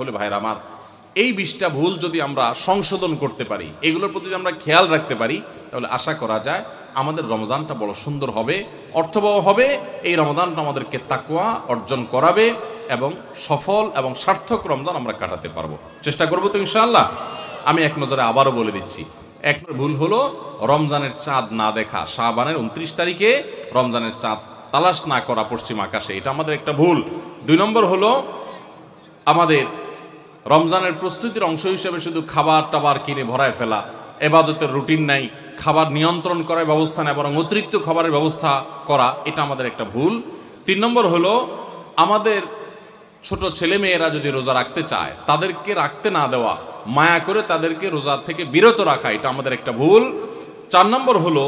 তাহলে ভাইরা আমার এই 20টা ভুল যদি আমরা সংশোধন করতে পারি, এগুলোর প্রতি যদি আমরা খেয়াল রাখতে পারি, তাহলে আশা করা যায় আমাদের রমজানটা বড় সুন্দর হবে, অর্থবহ হবে। এই রমজানটা আমাদেরকে তাকওয়া অর্জন করাবে এবং সফল এবং সার্থক রমজান আমরা কাটাতে পারবো। চেষ্টা করবো তো ইনশাআল্লাহ। আমি এক নজরে আবারও বলে দিচ্ছি, এক ভুল হলো রমজানের চাঁদ না দেখা, শাবানের 29 তারিখে রমজানের চাঁদ তালাশ না করা পশ্চিম আকাশে, এটা আমাদের একটা ভুল। 2 নম্বর হলো আমাদের রমজানের প্রস্তুতির অংশ হিসেবে শুধু খাবার টাবার কিনে ভরায় ফেলা, এবাদতের রুটিন নাই, খাবার নিয়ন্ত্রণ করার ব্যবস্থা নেই, বরং অতিরিক্ত খাবারের ব্যবস্থা করা, এটা আমাদের একটা ভুল। 3 নম্বর হলো আমাদের ছোট ছেলে মেয়েরা যদি রোজা রাখতে চায় তাদেরকে রাখতে না দেওয়া, মায়া করে তাদেরকে রোজা থেকে বিরত রাখা, এটা আমাদের একটা ভুল। 4 নম্বর হলো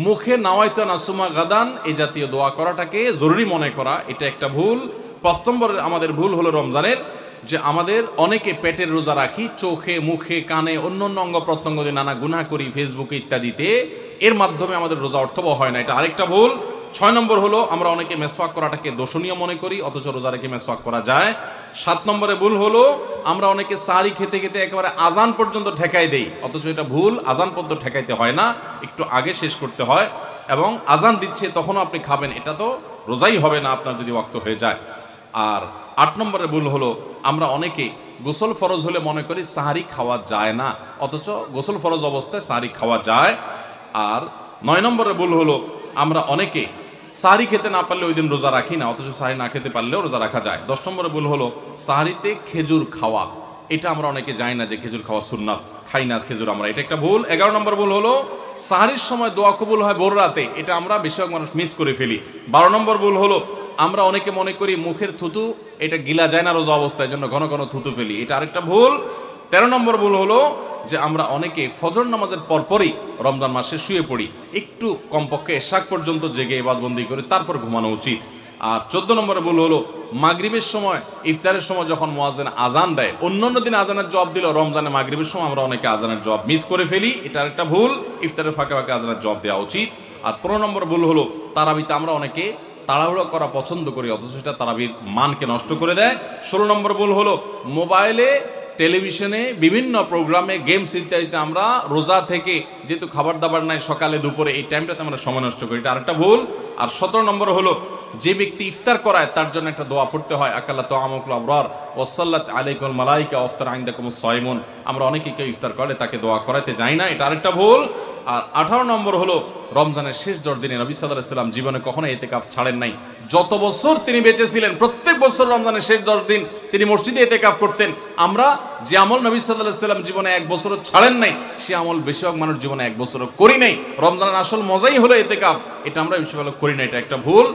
মুখে নাওয়াইতা নাসুমা গাদান এই জাতীয় দোয়া করাটাকে জরুরি মনে করা, এটা একটা ভুল। 5 নম্বর আমাদের ভুল হলো রমজানের যে আমাদের অনেকে পেটের রোজা রাখি, চোখে মুখে কানে অন্য অন্য অঙ্গ প্রত্যঙ্গ দিয়ে নানা গুনাহ করি ফেসবুকে ইত্যাদিতে, এর মাধ্যমে আমাদের রোজা অর্থবহ হয় না, এটা আরেকটা ভুল। 6 নম্বর হলো আমরা অনেকে মেসওয়াক করাটাকে দোষণীয় মনে করি, অথচ রোজা রেখে মেসওয়াক করা যায়। 7 নম্বরে ভুল হলো আমরা অনেকে সারি খেতে খেতে একেবারে আজান পর্যন্ত ঠেকাই দেই, অথচ এটা ভুল, আজান পর্যন্ত ঠেকাইতে হয় না, একটু আগে শেষ করতে হয়। এবং আজান দিচ্ছে তখনও আপনি খাবেন, এটা তো রোজাই হবে না আপনার যদি ওয়াক্ত হয়ে যায়। আর 8 নম্বরে ভুল হলো আমরা অনেকে গোসল ফরজ হলে মনে করি সাহারি খাওয়া যায় না, অথচ গোসল ফরজ অবস্থায় সাহারি খাওয়া যায়। আর 9 নম্বরে ভুল হলো আমরা অনেকে সাহারি খেতে না পারলে ওই দিন রোজা রাখি না, অথচ সাহারি না খেতে পারলেও রোজা রাখা যায়। 10 নম্বরে ভুল হলো সাহারিতে খেজুর খাওয়া, এটা আমরা অনেকে জানি না যে খেজুর খাওয়া সুন্নাত, খাই না খেজুর আমরা, এটা একটা ভুল। 11 নম্বর ভুল হলো সাহারির সময় দোয়া কবুল হয় ভোর রাতে, এটা আমরা বেশিরভাগ মানুষ মিস করে ফেলি। 12 নম্বর ভুল হলো আমরা অনেকে মনে করি মুখের থুতু এটা গিলা যায় না রোজা অবস্থায়, জন্য ঘন ঘন থুতু ফেলি, এটা আরেকটা ভুল। 13 নম্বর ভুল হলো যে আমরা অনেকে ফজর নামাজের পরপরই রমজান মাসে শুয়ে পড়ি, একটু কমপক্ষে এশাক পর্যন্ত জেগে ইবাদতবন্দি করে তারপর ঘুমানো উচিত। আর 14 নম্বরে ভুল হলো মাগরিবের সময় ইফতারের সময় যখন মুয়াজ্জিন আজান দেয়, অন্যান্য দিন আজানের জবাব দিল, রমজানে মাগরিবের সময় আমরা অনেকে আজানের জবাব মিস করে ফেলি, এটা আরেকটা ভুল। ইফতারের ফাঁকে ফাঁকে আজানের জবাব দেওয়া উচিত। আর 15 নম্বর ভুল হলো তারাবিতে আমরা অনেকে তাড়াহুড়ো করা পছন্দ করি, অথচ সেটা তারাবির মানকে নষ্ট করে দেয়। 16 নম্বর ভুল হলো মোবাইলে টেলিভিশনে বিভিন্ন প্রোগ্রামে গেমস ইত্যাদিতে আমরা রোজা থেকে যেহেতু খাবার দাবার নাই সকালে দুপুরে এই টাইমটাতে আমরা সময় নষ্ট করি, এটা আরেকটা ভুল। আর 17 নম্বর হলো যে ব্যক্তি ইফতার করায় তার জন্য একটা দোয়া পড়তে হয়, আকাল্লা তাআমুকুল আবরার ওয়াসাল্লাত আলাইকুল মালাইকা ওয়াফতার ইনদাকুমুস সাইমুন, আমরা অনেকে কেউ ইফতার করলে তাকে দোয়া করাতে যাই না, এটা আরেকটা ভুল। আর 18 নম্বর হলো রমজানের শেষ 10 দিনে নবী সাল্লাল্লাহু আলাইহি ওয়াসাল্লাম জীবনে কখনো ইতিকাফ ছাড়েন নাই, যত বছর তিনি বেঁচে ছিলেন প্রত্যেক বছর রমজানের শেষ 10 দিন তিনি মসজিদে ইতিকাফ করতেন। আমরা যে আমল নবী সাল্লাল্লাহু আলাইহি ওয়াসাল্লাম জীবনে 1 বছরও ছাড়েন নাই, সে আমল বেশিরভাগ মানুষ জীবনে 1 বছরও করি নাই। রমজানের আসল মজাই হলো ইতিকাফ, এটা আমরা বেশিরভাগ করি না, এটা একটা ভুল।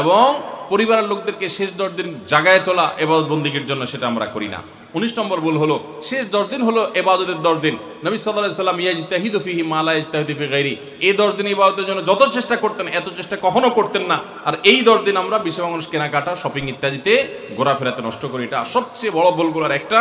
এবং পরিবারের লোকদেরকে শেষ 10 দিন জাগায় তোলা ইবাদত বন্দিগির জন্য, সেটা আমরা করি না। 19 নম্বর ভুল হলো শেষ 10 দিন হলো ইবাদতের 10 দিন, নবী সাল্লাল্লাহু আলাইহি ওয়াসাল্লাম ইয়াজতাহিদু ফিহি মা লা ইয়াজতাহিদু ফি গায়রি, এই 10 দিন ইবাদতের জন্য যত চেষ্টা করতেন এত চেষ্টা কখনো করতেন না। আর এই 10 দিন আমরা বেশিরভাগ মানুষ কেনাকাটা শপিং ইত্যাদিতে ঘোরাফেরাতে নষ্ট করি, এটা সবচেয়ে বড় ভুলগুলোর একটা।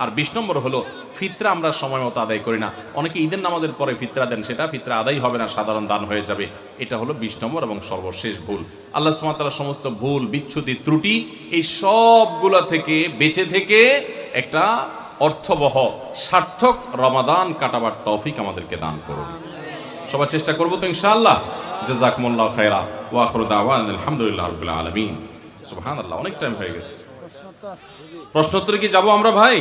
আর 20 নম্বর হলো ফিতরা আমরা সময় মতো আদায় করি না, অনেকে ঈদের নামাজের পরে ফিতরা দেন, সেটা ফিতরা আদায় হবে না, সাধারণ দান হয়ে যাবে, এটা হলো 20 নম্বর এবং সর্বশেষ ভুল। আল্লাহ সুবহানাহু ওয়া তাআলা সমস্ত ভুল বিচ্যুতি ত্রুটি এই সবগুলা থেকে বেঁচে থেকে একটা অর্থবহ সার্থক রমাদান কাটাবার তৌফিক আমাদেরকে দান করুন। সবাই চেষ্টা করবো তো ইনশাআল্লাহ। জাযাকুমুল্লাহু খায়রা ওয়া আখিরু দাওয়ানা আলহামদুলিল্লাহি রাব্বিল আলামিন। সুবহানাল্লাহ, অনেক টাইম হয়ে গেছে, প্রশ্নোত্তরে কি যাবো আমরা ভাই?